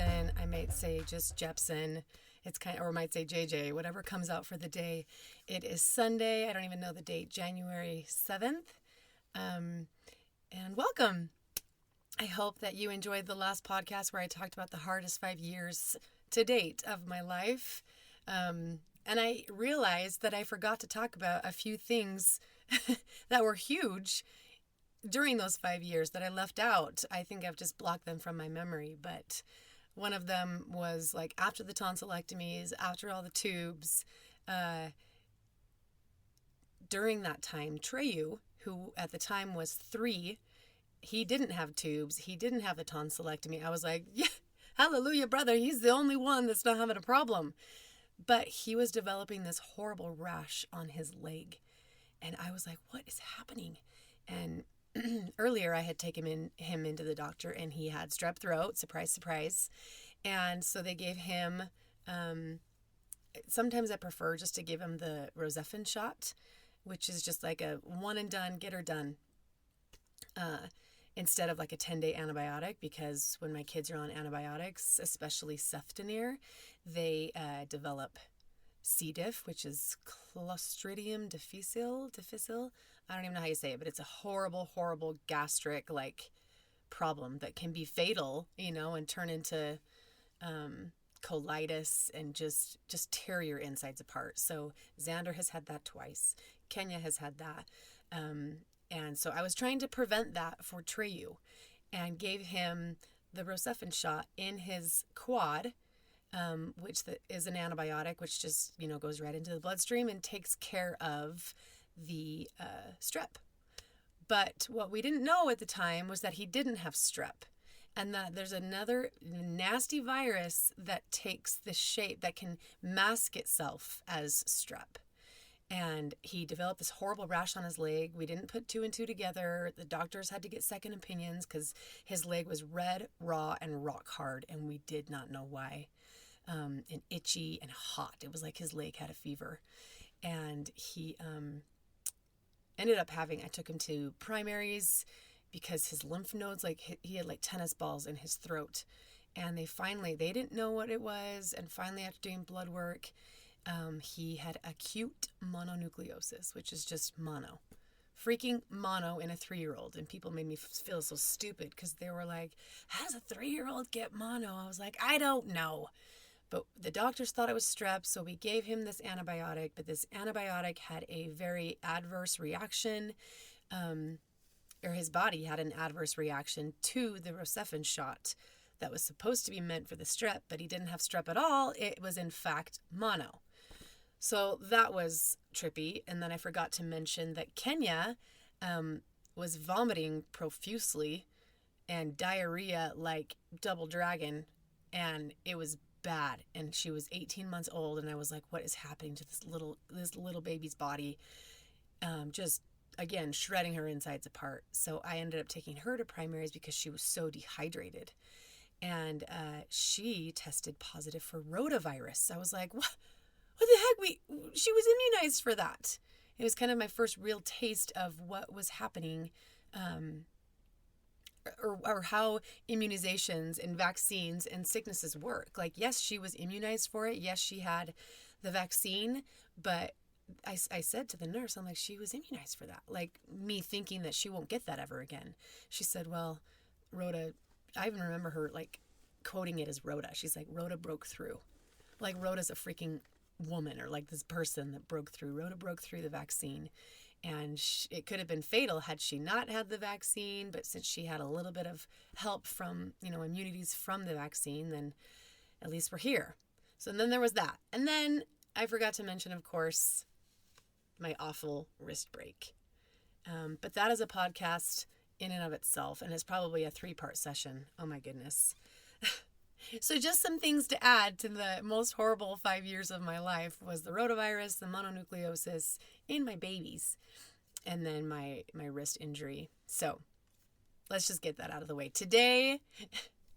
Jeppson. I might say just Jeppson. It's or I might say JJ, whatever comes out for the day. It is Sunday. I don't even know the date, January 7th. And welcome. I hope that you enjoyed the last podcast where I talked about the hardest 5 years to date of my life. And I realized that I forgot to talk about a few things that were huge during those 5 years that I left out. I think I've just blocked them from my memory, but one of them was like after the tonsillectomies, after all the tubes, during that time, Treyu, who at the time was 3, he didn't have tubes. He didn't have the tonsillectomy. I was like, yeah, hallelujah, brother. He's the only one that's not having a problem. But he was developing this horrible rash on his leg. And I was like, what is happening? And earlier I had taken him into the doctor and he had strep throat. Surprise, surprise. And so they gave him, sometimes I prefer just to give him the Rocephin shot, which is just like a one and done, get her done. Instead of like a 10-day antibiotic, because when my kids are on antibiotics, especially ceftonir, they develop C. diff, which is Clostridium difficile. I don't even know how you say it, but it's a horrible, horrible gastric problem that can be fatal, and turn into colitis and just tear your insides apart. So Xander has had that twice. Kenya has had that. And so I was trying to prevent that for Treyu and gave him the Rocephin shot in his quad, which is an antibiotic, which just, goes right into the bloodstream and takes care of the strep. But what we didn't know at the time was that he didn't have strep, and that there's another nasty virus that takes the shape, that can mask itself as strep. And he developed this horrible rash on his leg. We didn't put 2 and 2 together. The doctors had to get second opinions because his leg was red, raw, and rock hard, and we did not know why. And itchy and hot. It was like his leg had a fever. And he ended up I took him to primaries because his lymph nodes, he had tennis balls in his throat. And they didn't know what it was. And finally, after doing blood work, he had acute mononucleosis, which is just freaking mono in a 3-year-old. And people made me feel so stupid because they were like, how does a 3-year-old get mono? I was like, I don't know. But the doctors thought it was strep, so we gave him this antibiotic. But this antibiotic had a very adverse reaction, or his body had an adverse reaction to the Rocephin shot that was supposed to be meant for the strep, but he didn't have strep at all. It was, in fact, mono. So that was trippy. And then I forgot to mention that Kenya was vomiting profusely and diarrhea like double dragon, and it was bad. And she was 18 months old, and I was like, what is happening to this little baby's body? Just, again, shredding her insides apart. So I ended up taking her to primaries because she was so dehydrated. And she tested positive for rotavirus. I was like, what the heck? She was immunized for that. It was kind of my first real taste of what was happening, or how immunizations and vaccines and sicknesses work. Yes, she was immunized for it. Yes, she had the vaccine, but I said to the nurse, I'm like, she was immunized for that. Me thinking that she won't get that ever again. She said, well, Rhoda, I even remember her quoting it as Rhoda. She's like, Rhoda broke through. Rhoda's a freaking woman, or this person that broke through. Rhoda broke through the vaccine, and it could have been fatal had she not had the vaccine. But since she had a little bit of help from, immunities from the vaccine, then at least we're here. So then there was that. And then I forgot to mention, of course, my awful wrist break. But that is a podcast in and of itself, and it's probably a 3-part session. Oh my goodness. So just some things to add to the most horrible 5 years of my life was the rotavirus, the mononucleosis in my babies, and then my wrist injury. So let's just get that out of the way. Today,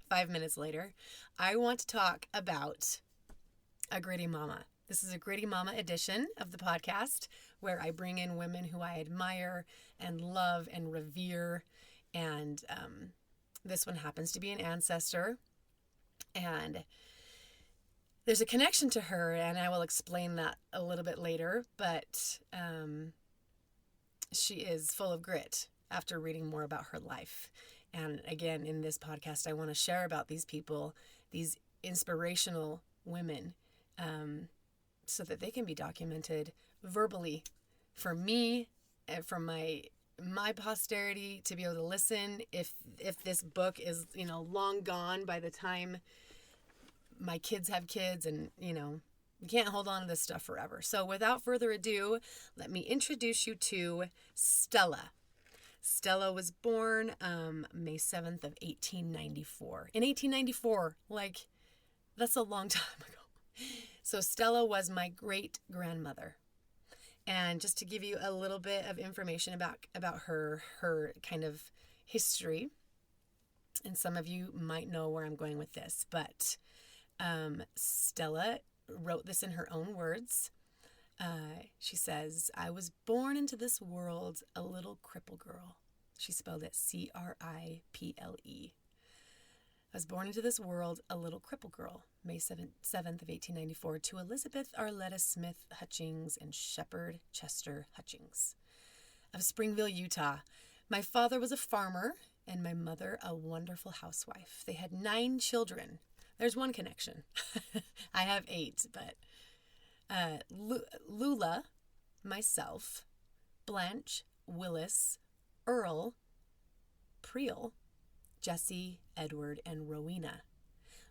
5 minutes later, I want to talk about a gritty mama. This is a gritty mama edition of the podcast where I bring in women who I admire and love and revere. And this one happens to be an ancestor And there's a connection to her, and I will explain that a little bit later, but she is full of grit after reading more about her life. And again, in this podcast, I want to share about these people, these inspirational women, so that they can be documented verbally for me and for my posterity to be able to listen. If this book is, long gone by the time my kids have kids, and, you can't hold on to this stuff forever. So without further ado, let me introduce you to Stella. Stella was born May 7th of 1894. In 1894, that's a long time ago. So Stella was my great-grandmother. And just to give you a little bit of information about her kind of history, and some of you might know where I'm going with this, but Stella wrote this in her own words. She says, "I was born into this world a little cripple girl." She spelled it CRIPPLE. "I was born into this world a little cripple girl, May 7th of 1894, to Elizabeth Arletta Smith Hutchings and Shepard Chester Hutchings of Springville, Utah. My father was a farmer and my mother a wonderful housewife. They had 9 children. There's one connection. I have 8, but Lula, myself, Blanche, Willis, Earl, Priel, Jesse, Edward, and Rowena.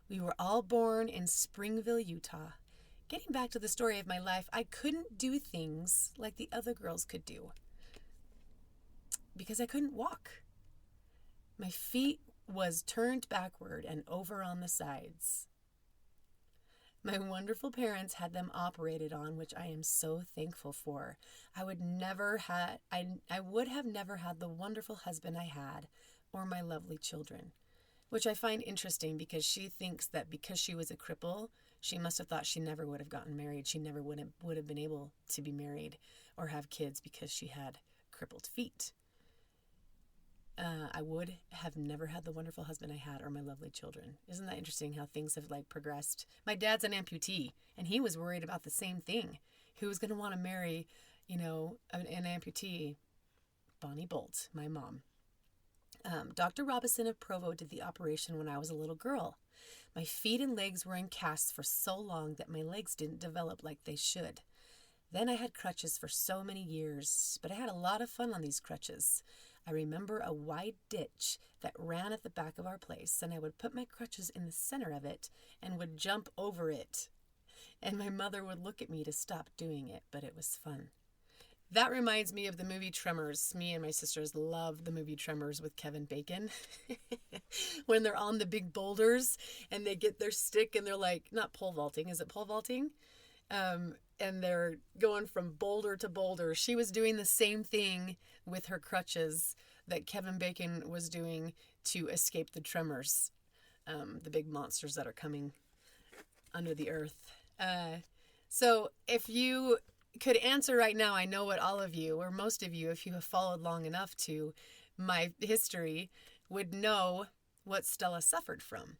We were all born in Springville, Utah. Getting back to the story of my life, I couldn't do things like the other girls could do because I couldn't walk. My feet was turned backward and over on the sides. My wonderful parents had them operated on, which I am so thankful for. I would have never had the wonderful husband I had or my lovely children, which I find interesting because she thinks that because she was a cripple, she must have thought she never would have gotten married. She never would have been able to be married or have kids because she had crippled feet. I would have never had the wonderful husband I had or my lovely children. Isn't that interesting how things have progressed? My dad's an amputee, and he was worried about the same thing. Who was going to want to marry, an amputee? Bonnie Bolt, my mom. Dr. Robinson of Provo did the operation when I was a little girl. My feet and legs were in casts for so long that my legs didn't develop like they should. Then I had crutches for so many years, but I had a lot of fun on these crutches. I remember a wide ditch that ran at the back of our place, and I would put my crutches in the center of it and would jump over it. And my mother would look at me to stop doing it, but it was fun. That reminds me of the movie Tremors. Me and my sisters love the movie Tremors with Kevin Bacon. When they're on the big boulders and they get their stick and they're not pole vaulting. Is it pole vaulting? And they're going from boulder to boulder. She was doing the same thing with her crutches that Kevin Bacon was doing to escape the tremors, the big monsters that are coming under the earth. So if you could answer right now, I know what all of you, or most of you, if you have followed long enough to my history, would know what Stella suffered from.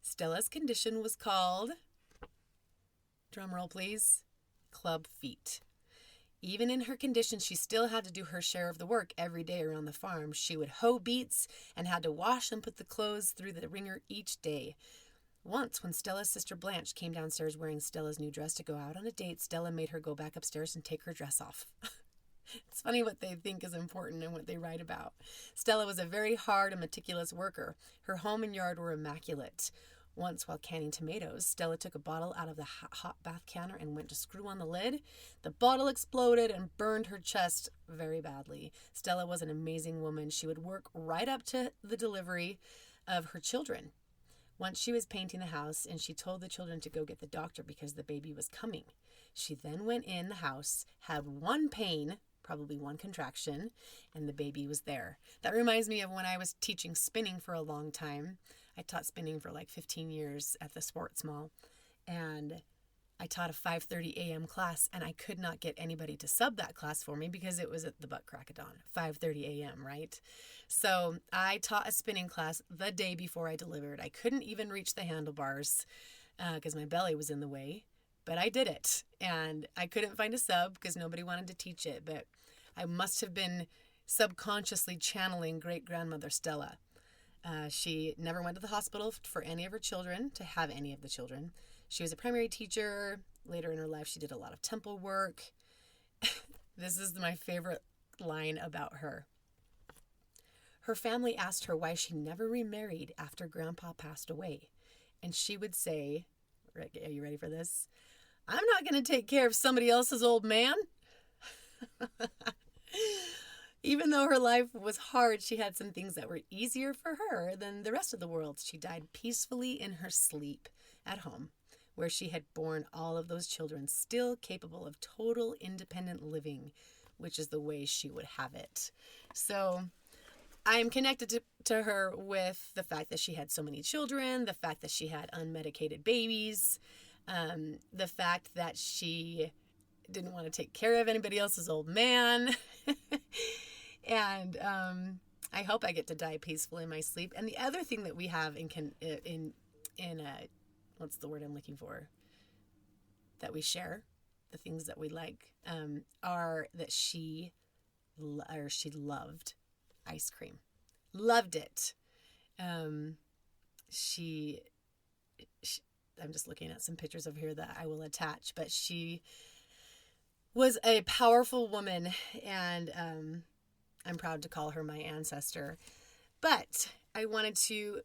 Stella's condition was called, drum roll please, club feet. Even in her condition, she still had to do her share of the work every day around the farm. She would hoe beets and had to wash and put the clothes through the wringer each day. Once, when Stella's sister Blanche came downstairs wearing Stella's new dress to go out on a date, Stella made her go back upstairs and take her dress off. It's funny what they think is important and what they write about. Stella was a very hard and meticulous worker. Her home and yard were immaculate. Once, while canning tomatoes, Stella took a bottle out of the hot bath canner and went to screw on the lid. The bottle exploded and burned her chest very badly. Stella was an amazing woman. She would work right up to the delivery of her children. Once she was painting the house, and she told the children to go get the doctor because the baby was coming. She then went in the house, had one pain, probably one contraction, and the baby was there. That reminds me of when I was teaching spinning for a long time. I taught spinning for 15 years at the sports mall. And I taught a 5:30 a.m. class, and I could not get anybody to sub that class for me because it was at the butt crack of dawn, 5:30 a.m., right? So I taught a spinning class the day before I delivered. I couldn't even reach the handlebars because my belly was in the way, but I did it. And I couldn't find a sub because nobody wanted to teach it, but I must have been subconsciously channeling great-grandmother Stella. She never went to the hospital for any of her children, to have any of the children. She was a primary teacher. Later in her life, she did a lot of temple work. This is my favorite line about her. Her family asked her why she never remarried after Grandpa passed away. And she would say, are you ready for this? I'm not going to take care of somebody else's old man. Even though her life was hard, she had some things that were easier for her than the rest of the world. She died peacefully in her sleep at home, where she had borne all of those children, still capable of total independent living, which is the way she would have it. So I am connected to her with the fact that she had so many children, the fact that she had unmedicated babies, the fact that she didn't want to take care of anybody else's old man. And I hope I get to die peacefully in my sleep. And the other thing that we have in what's the word I'm looking for? That we share, the things that we like, are that she loved ice cream. Loved it. She I'm just looking at some pictures over here that I will attach, but she was a powerful woman, and I'm proud to call her my ancestor. But I wanted to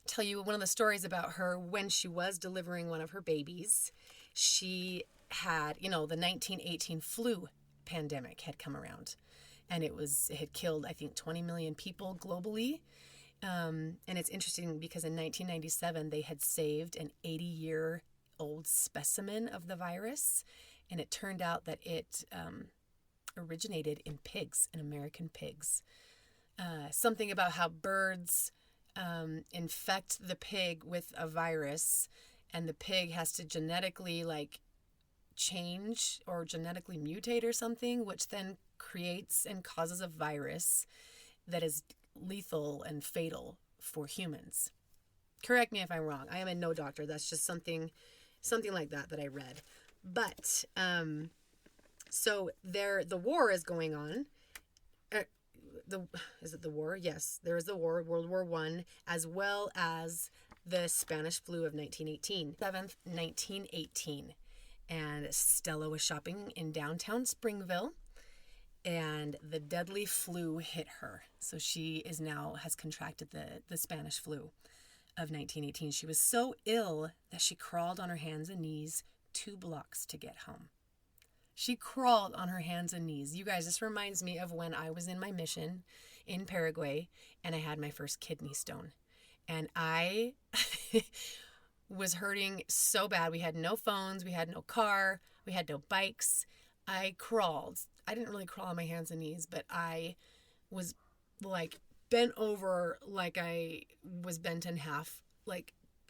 tell you one of the stories about her when she was delivering one of her babies. She had, the 1918 flu pandemic had come around, and it had killed, I think, 20 million people globally. And it's interesting because in 1997, they had saved an 80-year-old specimen of the virus, and it turned out that it originated in pigs, in American pigs. Something about how birds infect the pig with a virus, and the pig has to genetically change or genetically mutate or something, which then creates and causes a virus that is lethal and fatal for humans. Correct me if I'm wrong. I am no doctor. That's just something like that I read. But so the war is going on. Is it the war? Yes, there is the war, World War I, as well as the Spanish flu of 1918. 7th, 1918. And Stella was shopping in downtown Springville, and the deadly flu hit her. So she has contracted the Spanish flu of 1918. She was so ill that she crawled on her hands and knees 2 blocks to get home. She crawled on her hands and knees. You guys, this reminds me of when I was in my mission in Paraguay and I had my first kidney stone. And I was hurting so bad. We had no phones. We had no car. We had no bikes. I crawled. I didn't really crawl on my hands and knees, but I was bent over like I was bent in half,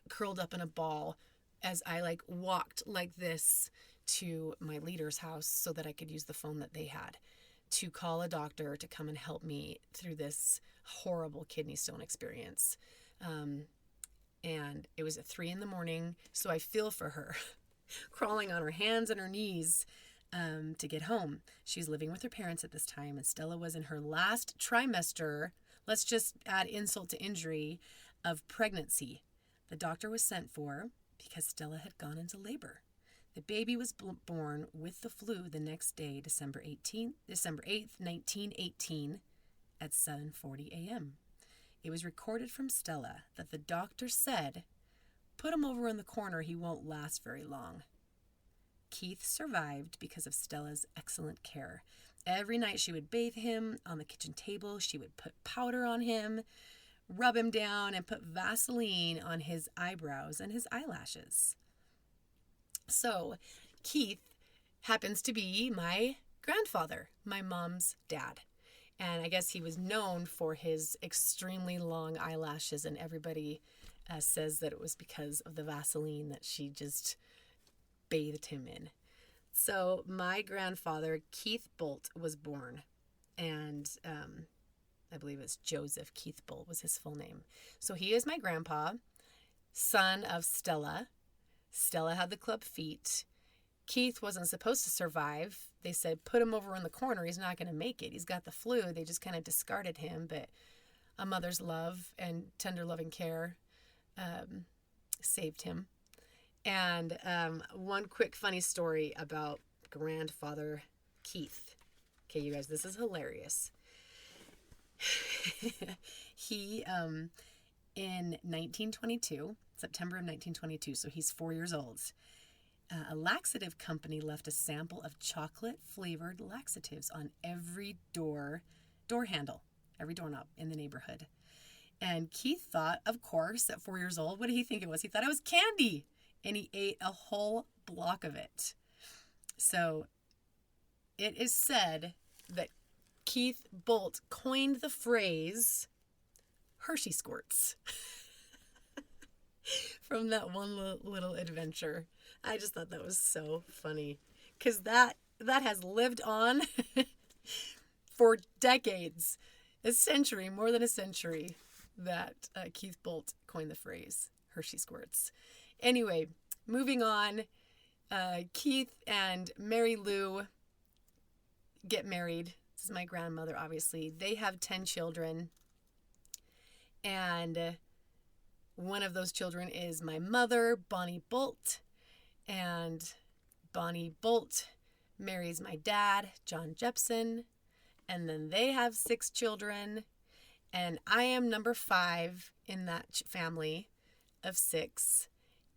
curled up in a ball as I walked like this to my leader's house so that I could use the phone that they had to call a doctor to come and help me through this horrible kidney stone experience. And it was at 3 a.m, so I feel for her, crawling on her hands and her knees to get home. She's living with her parents at this time, and Stella was in her last trimester, let's just add insult to injury, of pregnancy. The doctor was sent for because Stella had gone into labor. The baby was born with the flu the next day, December 8th, 1918, at 7:40 a.m. It was recorded from Stella that the doctor said, "Put him over in the corner, he won't last very long." Keith survived because of Stella's excellent care. Every night she would bathe him on the kitchen table. She would put powder on him, rub him down, and put Vaseline on his eyebrows and his eyelashes. So Keith happens to be my grandfather, my mom's dad. And I guess he was known for his extremely long eyelashes, and everybody says that it was because of the Vaseline that she just bathed him in. So my grandfather, Keith Bolt, was born, and I believe it's Joseph Keith Bolt was his full name. So he is my grandpa, son of Stella. Stella had the club feet. Keith wasn't supposed to survive. They said, put him over in the corner. He's not going to make it. He's got the flu. They just kind of discarded him. But a mother's love and tender loving care saved him. And one quick funny story about grandfather Keith. Okay, you guys, this is hilarious. He, in 1922, September of 1922, so he's 4 years old, a laxative company left a sample of chocolate-flavored laxatives on every door handle, every doorknob in the neighborhood. And Keith thought, of course, at 4 years old, what did he think it was? He thought it was candy, and he ate a whole block of it. So it is said that Keith Bolt coined the phrase Hershey squirts from that one little adventure. I just thought that was so funny because that has lived on for decades, a century, more than a century, that Keith Bolt coined the phrase Hershey squirts. Anyway, moving on, Keith and Mary Lou get married. This is my grandmother, obviously. They have 10 children, and one of those children is my mother, Bonnie Bolt, and Bonnie Bolt marries my dad, John Jeppson, and then they have 6 children, and I am number 5 in that family of 6,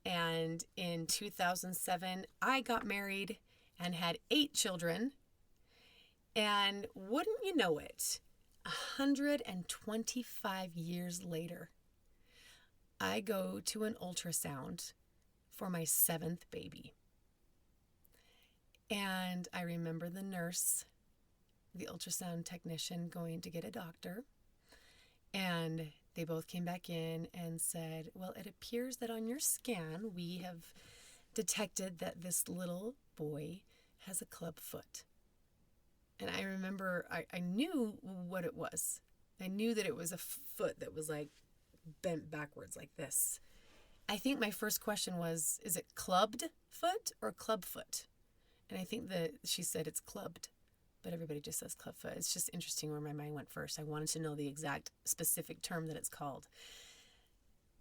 and in 2007, I got married and had 8 children, and wouldn't you know it, 125 years later, I go to an ultrasound for my 7th baby. And I remember the nurse, the ultrasound technician, going to get a doctor. And they both came back in and said, well, it appears that on your scan, we have detected that this little boy has a club foot. And I remember I knew what it was. I knew that it was a foot that was like bent backwards like this. I think my first question was, is it clubbed foot or club foot? And I think that she said it's clubbed, but everybody just says club foot. It's just interesting where my mind went first. I wanted to know the exact specific term that it's called.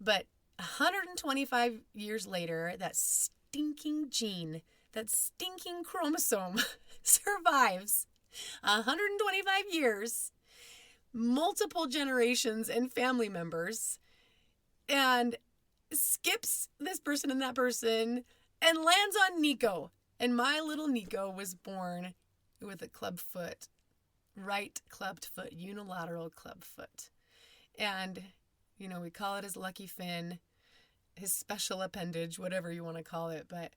But 125 years later, that stinking gene, that stinking chromosome survives 125 years, multiple generations and family members, and skips this person and that person and lands on Nico. And my little Nico was born with a club foot, right clubbed foot, unilateral club foot. And, you know, we call it his lucky fin, his special appendage, whatever you want to call it. But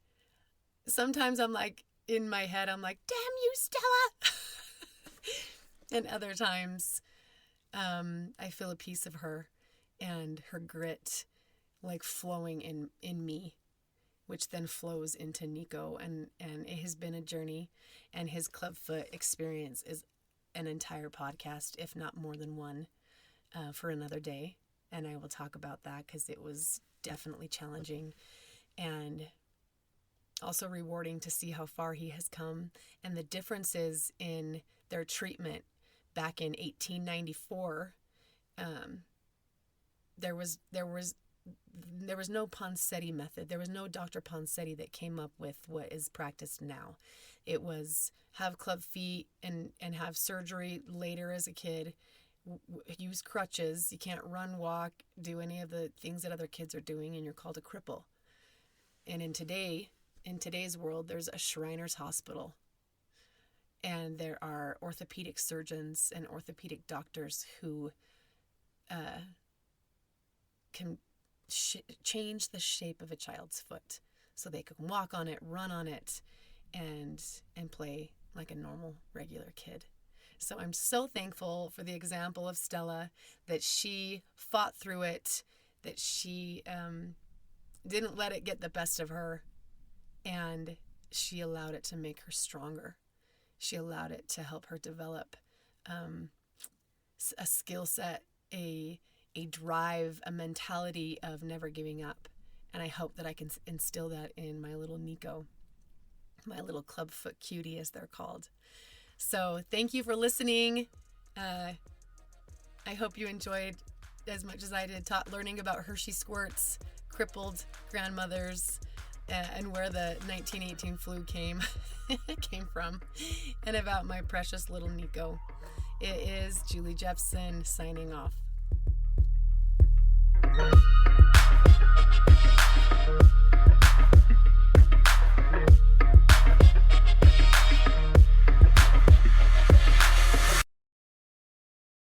sometimes I'm like, in my head, I'm like, damn you, Stella. And other times, I feel a piece of her and her grit like flowing in me, which then flows into Nico. And it has been a journey, and his clubfoot experience is an entire podcast, if not more than one, for another day. And I will talk about that because it was definitely challenging and also rewarding to see how far he has come and the differences in their treatment. Back in 1894, there was no Ponseti method. There was no Dr. Ponseti that came up with what is practiced now. It was have club feet and have surgery later as a kid, use crutches. You can't run, walk, do any of the things that other kids are doing, and you're called a cripple. And in today's world, there's a Shriners Hospital. And there are orthopedic surgeons and orthopedic doctors who can change the shape of a child's foot so they can walk on it, run on it, and play like a normal, regular kid. So I'm so thankful for the example of Stella, that she fought through it, that she didn't let it get the best of her, And she allowed it to make her stronger. She allowed it to help her develop a skill set, a drive, a mentality of never giving up. And I hope that I can instill that in my little Nico, my little clubfoot cutie, as they're called. So thank you for listening. I hope you enjoyed as much as I did learning about Hershey Squirt's crippled grandmothers and where the 1918 flu came from, and about my precious little Nico. It is Julie Jeppson signing off.